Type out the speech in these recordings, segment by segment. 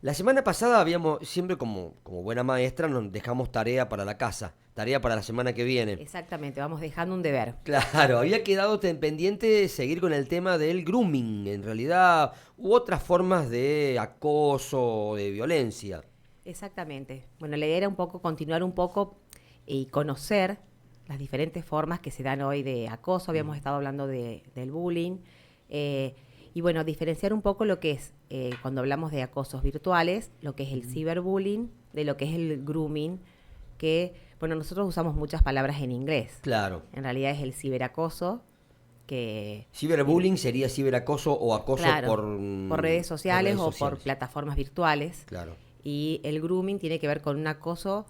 La semana pasada habíamos, siempre como buena maestra, nos dejamos tarea para la casa, tarea para la semana que viene. Exactamente, vamos dejando un deber. Claro, había quedado pendiente seguir con el tema del grooming, en realidad, u otras formas de acoso o de violencia. Exactamente. Bueno, la idea era un poco continuar un poco y conocer las diferentes formas que se dan hoy de acoso. Habíamos estado hablando del bullying. eh, y bueno, diferenciar un poco lo que es, cuando hablamos de acosos virtuales, lo que es el ciberbullying, de lo que es el grooming, que, bueno, nosotros usamos muchas palabras en inglés. Claro. En realidad es el ciberacoso, que tiene, Ciberbullying sería ciberacoso o acoso claro, por redes por sociales redes o por sociales. plataformas virtuales. Claro. Y el grooming tiene que ver con un acoso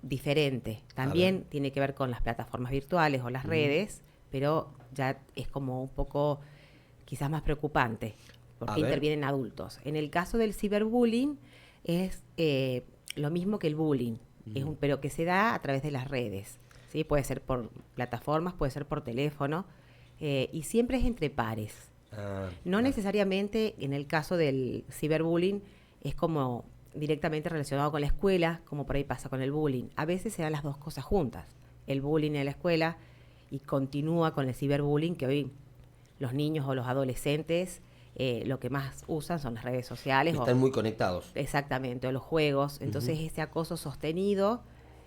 diferente. A ver. También tiene que ver con las plataformas virtuales o las Ujú. redes, pero ya es como un poco quizás más preocupante, A porque ver. intervienen adultos. En el caso del ciberbullying es lo mismo que el bullying, pero que se da a través de las redes. ¿Sí? Puede ser por plataformas, puede ser por teléfono, y siempre es entre pares. Ah, No ah. necesariamente en el caso del ciberbullying es como directamente relacionado con la escuela, como por ahí pasa con el bullying. A veces se dan las dos cosas juntas, el bullying en la escuela y continúa con el ciberbullying, que hoy los niños o los adolescentes lo que más usan son las redes sociales o Están muy conectados. exactamente, o los juegos. Ujú. Entonces ese acoso sostenido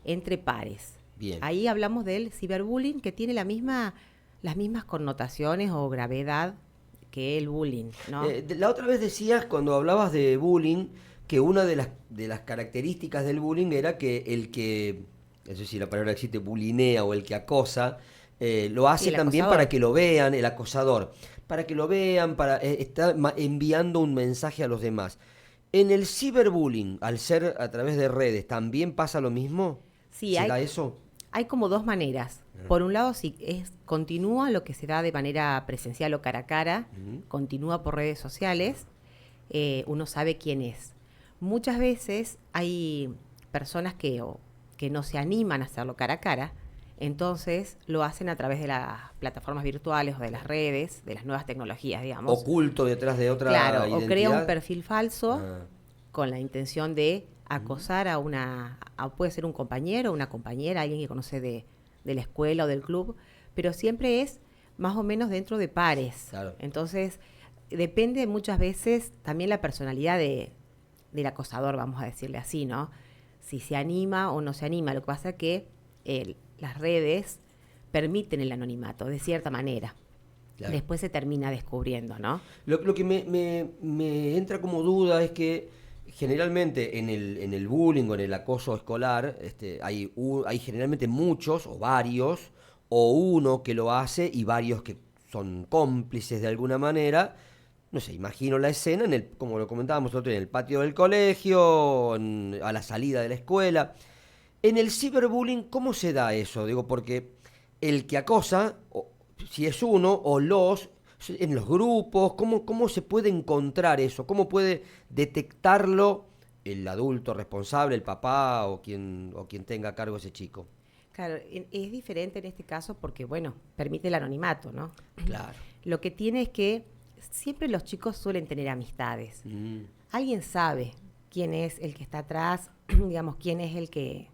entre pares. Bien. Ahí hablamos del ciberbullying que tiene las mismas connotaciones o gravedad que el bullying, ¿no? La otra vez decías, cuando hablabas de bullying, que una de las características del bullying era que el que, no sé si la palabra existe, bulinea o el que acosa, lo Sí, hace el también para acosador. que lo vean, el acosador, para que lo vean, para estar enviando un mensaje a los demás. En el ciberbullying, al ser a través de redes, ¿también pasa lo mismo? Sí, ¿Se da eso? hay como dos maneras. Ah, Por un lado, sí, continúa lo que se da de manera presencial o cara a cara, ujú. continúa por redes sociales, uno sabe quién es. Muchas veces hay personas que no se animan a hacerlo cara a cara, entonces lo hacen a través de las plataformas virtuales o de las redes, de las nuevas tecnologías, digamos. Oculto detrás de otra Claro, o crea un identidad. perfil falso Ah, con la intención de ujú. acosar puede ser un compañero, una compañera, alguien que conoce de la escuela o del club, pero siempre es más o menos dentro de pares. Claro. Entonces, depende muchas veces también la personalidad del acosador, vamos a decirle así, ¿no? Si se anima o no se anima. Lo que pasa es que las redes permiten el anonimato, de cierta manera. Claro. Después se termina descubriendo, ¿no? Lo que me entra como duda es que generalmente en el bullying o en el acoso escolar hay generalmente muchos o varios o uno que lo hace y varios que son cómplices de alguna manera. No sé, imagino la escena como lo comentábamos nosotros, en el patio del colegio, a la salida de la escuela. En el ciberbullying, ¿cómo se da eso? Digo, porque el que acosa, si es uno o en los grupos, ¿cómo se puede encontrar eso? ¿Cómo puede detectarlo el adulto responsable, el papá o quien tenga a cargo ese chico? Claro, es diferente en este caso porque, bueno, permite el anonimato, ¿no? Claro. Lo que tiene es que siempre los chicos suelen tener amistades. Mm. Alguien sabe quién es el que está atrás, digamos, quién es el que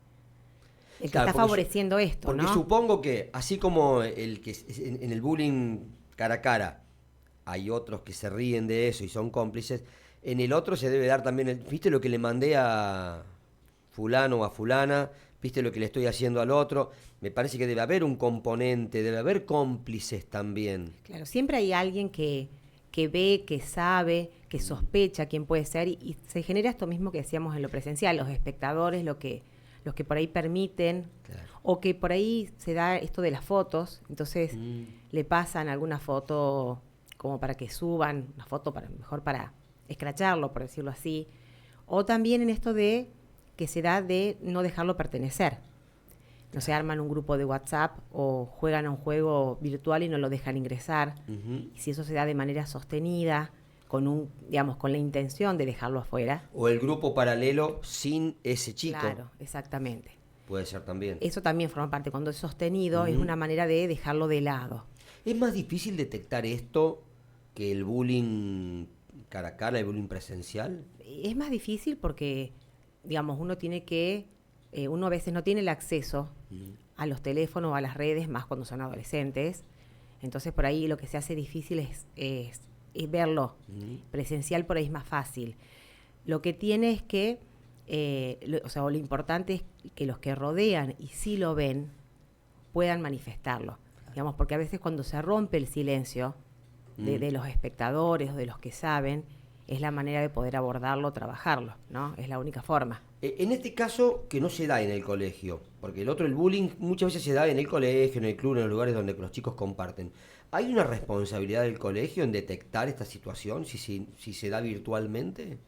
Claro, está favoreciendo esto, porque ¿no? supongo que así como el que en el bullying cara a cara hay otros que se ríen de eso y son cómplices, en el otro se debe dar también, ¿viste lo que le mandé a fulano o a fulana? ¿Viste lo que le estoy haciendo al otro? Me parece que debe haber un componente, debe haber cómplices también. Claro, siempre hay alguien que ve, que sabe, que sospecha quién puede ser y se genera esto mismo que decíamos en lo presencial, los espectadores, los que por ahí permiten Claro. o que por ahí se da esto de las fotos, entonces Mm, le pasan alguna foto como para que suban, una foto mejor para escracharlo, por decirlo así, o también en esto de que se da de no dejarlo pertenecer. No se claro. arman un grupo de WhatsApp o juegan a un juego virtual y no lo dejan ingresar. Ujú. Y si eso se da de manera sostenida, digamos, con la intención de dejarlo afuera, O el grupo paralelo sin ese chico, claro, exactamente. puede ser también. Eso también forma parte. Cuando es sostenido, es Ujú. una manera de dejarlo de lado. ¿Es más difícil detectar esto que el bullying cara a cara, el bullying presencial? Es más difícil porque, digamos, uno a veces no tiene el acceso a los teléfonos o a las redes, más cuando son adolescentes. Entonces, por ahí lo que se hace difícil es verlo. Presencial por ahí es más fácil. Lo que tiene es que, lo importante es que los que rodean y sí lo ven, puedan manifestarlo. Digamos, porque a veces cuando se rompe el silencio de los espectadores o de los que saben, es la manera de poder abordarlo, trabajarlo, ¿no? Es la única forma. En este caso, que no se da en el colegio, porque el bullying muchas veces se da en el colegio, en el club, en los lugares donde los chicos comparten. ¿Hay una responsabilidad del colegio en detectar esta situación, si se da virtualmente?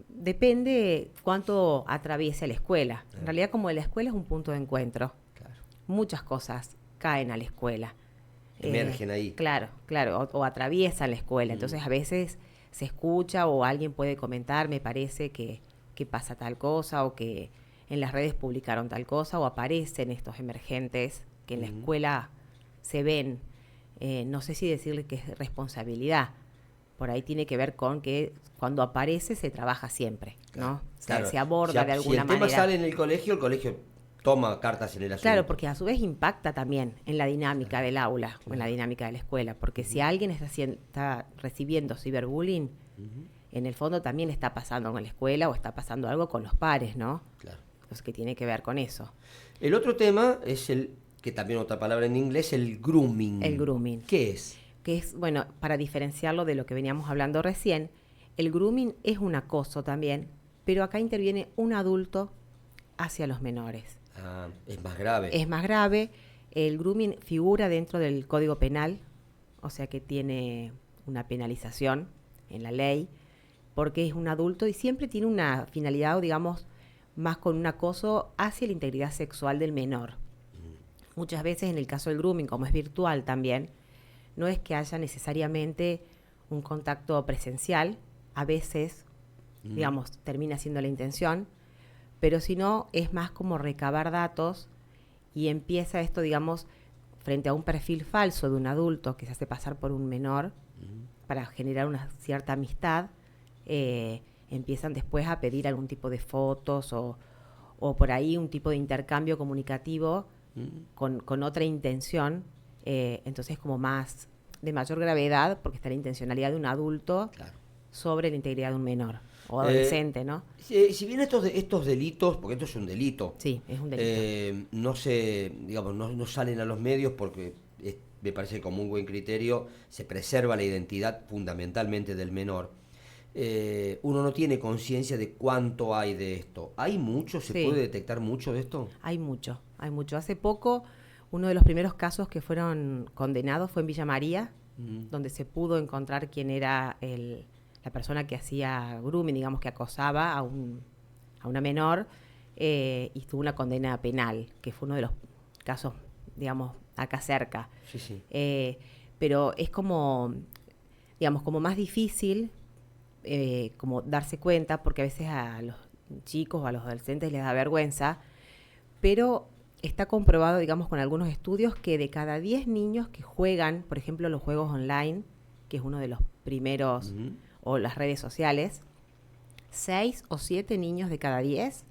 Depende cuánto atraviese la escuela. En realidad, como la escuela es un punto de encuentro, Claro. muchas cosas caen a la escuela. Emergen ahí. Claro, o atraviesan la escuela. Entonces, a veces se escucha o alguien puede comentar, me parece que pasa tal cosa, o que en las redes publicaron tal cosa, o aparecen estos emergentes que en la escuela se ven. No sé si decirle que es responsabilidad. Por ahí tiene que ver con que cuando aparece se trabaja siempre, ¿no? Claro. Se aborda de alguna Si el tema manera. sale en el colegio toma cartas en el asunto. Claro, porque a su vez impacta también en la dinámica del aula o en la dinámica de la escuela, porque si alguien está recibiendo ciberbullying, en el fondo también está pasando con la escuela o está pasando algo con los pares, ¿no? Claro. Entonces, que tiene que ver con eso. El otro tema es que también otra palabra en inglés, el grooming. El grooming. ¿Qué es? Que es, bueno, para diferenciarlo de lo que veníamos hablando recién, el grooming es un acoso también, pero acá interviene un adulto hacia los menores. Es más grave. Es más grave. El grooming figura dentro del Código Penal, o sea que tiene una penalización en la ley, porque es un adulto y siempre tiene una finalidad, o digamos, más con un acoso hacia la integridad sexual del menor. Muchas veces en el caso del grooming, como es virtual también, no es que haya necesariamente un contacto presencial, a veces, digamos, termina siendo la intención, pero si no, es más como recabar datos y empieza esto, digamos, frente a un perfil falso de un adulto que se hace pasar por un menor para generar una cierta amistad, empiezan después a pedir algún tipo de fotos o por ahí un tipo de intercambio comunicativo con otra intención, entonces como más de mayor gravedad porque está la intencionalidad de un adulto sobre la integridad de un menor o adolescente, ¿no? Si bien estos delitos, porque esto es un delito, Sí, es un delito. no salen a los medios porque me parece que como un buen criterio se preserva la identidad fundamentalmente del menor. Uno no tiene conciencia de cuánto hay de esto. ¿Hay mucho? ¿Se puede detectar mucho de esto? Hay mucho. Hace poco, uno de los primeros casos que fueron condenados fue en Villa María, donde se pudo encontrar quién era la persona que hacía grooming, digamos, que acosaba a una menor, y tuvo una condena penal, que fue uno de los casos, digamos, acá cerca. Sí. Pero es como, digamos, como más difícil como darse cuenta, porque a veces a los chicos o a los adolescentes les da vergüenza, pero está comprobado, digamos, con algunos estudios que de cada 10 niños que juegan, por ejemplo, los juegos online, que es uno de los primeros, o las redes sociales, 6 o 7 niños de cada 10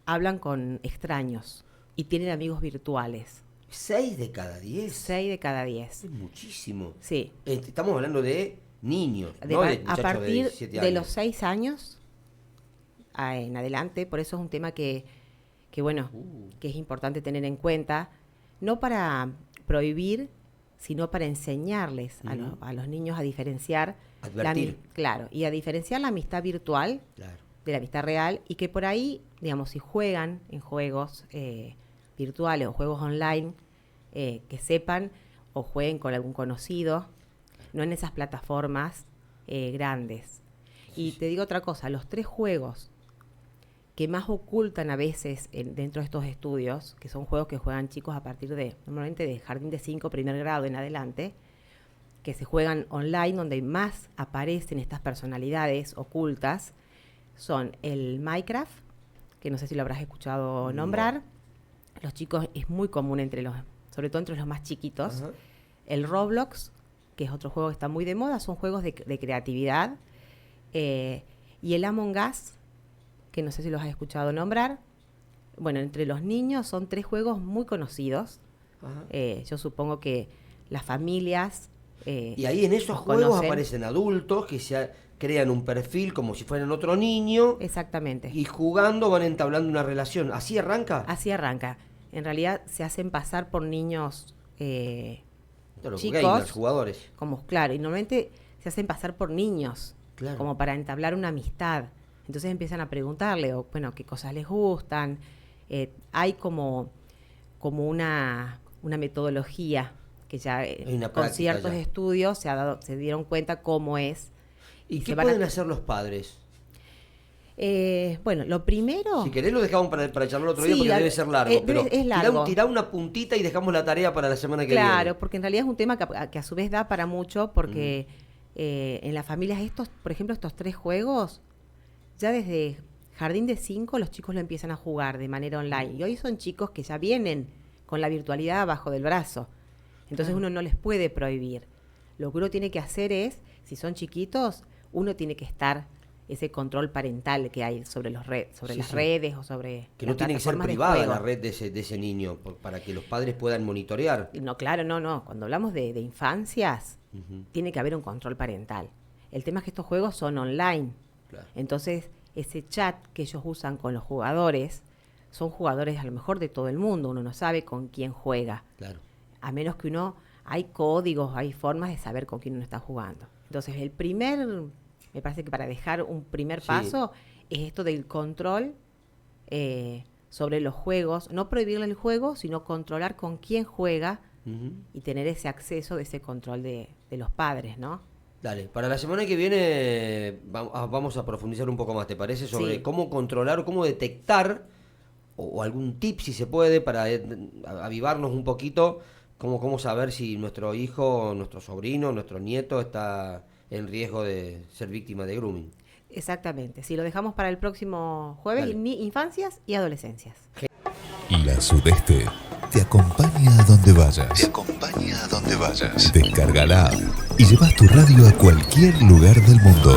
hablan con extraños y tienen amigos virtuales. 6 de cada 10. 6 de cada 10. Es muchísimo. Sí. Estamos hablando de niños, no de muchachos a partir de 17 de años. los 6 años en adelante, por eso es un tema que es importante tener en cuenta, no para prohibir, sino para enseñarles a los niños a diferenciar Advertir. y a diferenciar la amistad virtual de la amistad real, y que por ahí, digamos, si juegan en juegos virtuales o juegos online, que sepan o jueguen con algún conocido, no en esas plataformas grandes. Y te digo otra cosa, los 3 juegos que más ocultan a veces dentro de estos estudios, que son juegos que juegan chicos a partir normalmente de jardín de 5, primer grado en adelante, que se juegan online, donde más aparecen estas personalidades ocultas, son el Minecraft, que no sé si lo habrás escuchado nombrar. Los chicos, es muy común sobre todo entre los más chiquitos. El Roblox, que es otro juego que está muy de moda, son juegos de creatividad. Y el Among Us, que no sé si los has escuchado nombrar. Bueno, entre los niños son 3 juegos muy conocidos. Yo supongo que las familias... y ahí en esos juegos conocen. Aparecen adultos que crean un perfil como si fueran otro niño. Exactamente. Y jugando van entablando una relación. ¿Así arranca? Así arranca. En realidad se hacen pasar por niños chicos. Gamers, jugadores. Claro, y normalmente se hacen pasar por niños. Claro. Como para entablar una amistad. Entonces empiezan a preguntarle, qué cosas les gustan. Hay como una metodología que ya con ciertos estudios se dieron cuenta cómo es. ¿Y qué pueden hacer los padres? Lo primero... Si querés lo dejamos para charlar otro día porque debe ser largo. Pero es largo. Tirá una puntita y dejamos la tarea para la semana que viene. Claro, porque en realidad es un tema que a su vez da para mucho porque en las familias por ejemplo, estos 3 juegos, ya desde jardín de 5 los chicos lo empiezan a jugar de manera online. Y hoy son chicos que ya vienen con la virtualidad abajo del brazo. Entonces uno no les puede prohibir. Lo que uno tiene que hacer es, si son chiquitos, uno tiene que estar ese control parental que hay sobre las redes o sobre que no tiene que ser privada la red de ese niño para que los padres puedan monitorear. No, claro, no. Cuando hablamos de infancias, tiene que haber un control parental. El tema es que estos juegos son online. Claro. Entonces, ese chat que ellos usan con los jugadores, son jugadores a lo mejor de todo el mundo. Uno no sabe con quién juega. Claro. A menos que hay códigos, hay formas de saber con quién uno está jugando. Entonces, me parece que para dejar un primer paso es esto del control sobre los juegos. No prohibirle el juego, sino controlar con quién juega y tener ese acceso de ese control de los padres, ¿no? Dale, para la semana que viene vamos a profundizar un poco más, ¿te parece? Sobre cómo controlar o cómo detectar, o algún tip si se puede, para avivarnos un poquito, cómo saber si nuestro hijo, nuestro sobrino, nuestro nieto está en riesgo de ser víctima de grooming. Exactamente, si lo dejamos para el próximo jueves, infancias y adolescencias. La Sudeste te acompaña a donde vayas. Descarga la app y llevas tu radio a cualquier lugar del mundo.